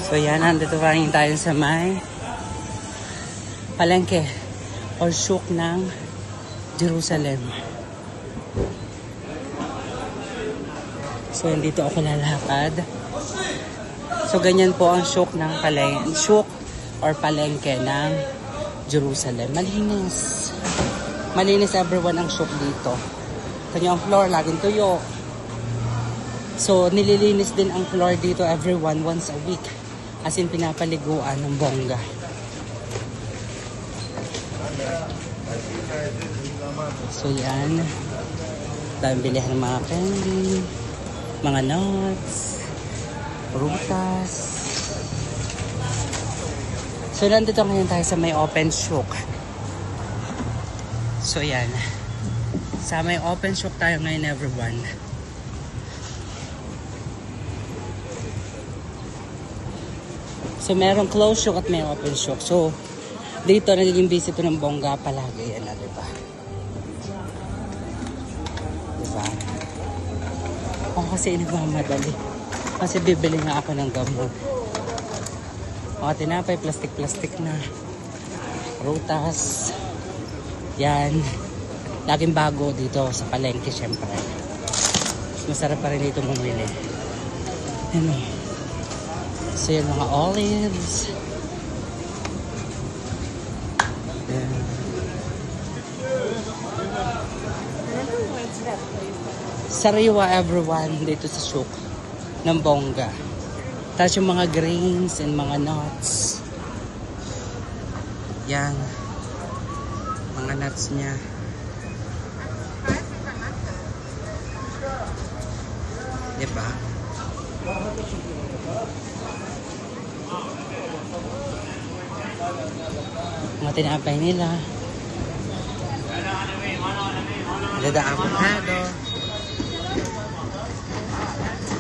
So yan, nandito pa rin tayo sa may palengke or souk ng Jerusalem. So dito ako lalakad. So ganyan po ang souk ng souk or palengke ng Jerusalem. Malinis. Malinis everyone ang souk dito. Kanya ang floor, laging tuyo. So nililinis din ang floor dito everyone once a week. As in pinapaliguan ng bongga. So yan. Daming bilihan ng mga candy, mga nuts, prutas. So nandito ngayon tayo sa may open souk. So yan. Sa may open souk tayo ngayon everyone. So merong closed souk at may open souk. So dito nagiging busy ito ng bongga palagi. Yan na, diba? Diba? Ako kasi nagmamadali. Kasi bibili nga ako ng gamot. O tinapay, plastic-plastic na. Prutas. Yan. Laging bago dito sa palengke syempre. Masarap pa rin dito bumili. Ano? So yan mga olives. Yan. Sariwa everyone dito sa souk ng bongga. Tapos yung mga grains and mga nuts. Yan. Mga nuts niya. Diba? Mga tinapay nila. Dada avocado.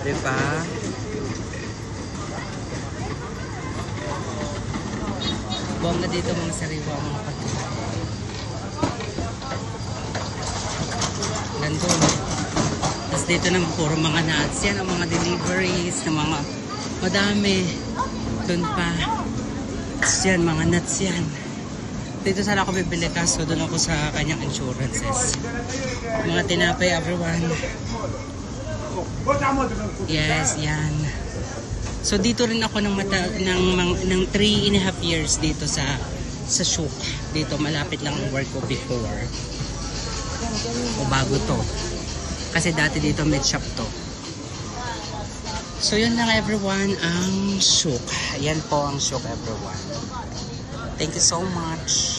Diba? Bongga dito mga sariwa, mga pagkain. Nandun. Tapos dito naman puro mga nuts. Yan ang mga deliveries ng mga madami. Doon pa. Tapos yan, mga nuts yan. Dito sana ako bibili kaso doon ako sa kanyang insurances. Mga tinapay everyone. Yes, yan. So dito rin ako ng 3.5 years dito sa souk. Dito malapit lang ang work ko before. O bago to. Kasi dati dito med shop to. So yun lang everyone ang souk. Yan po ang souk everyone. Thank you so much.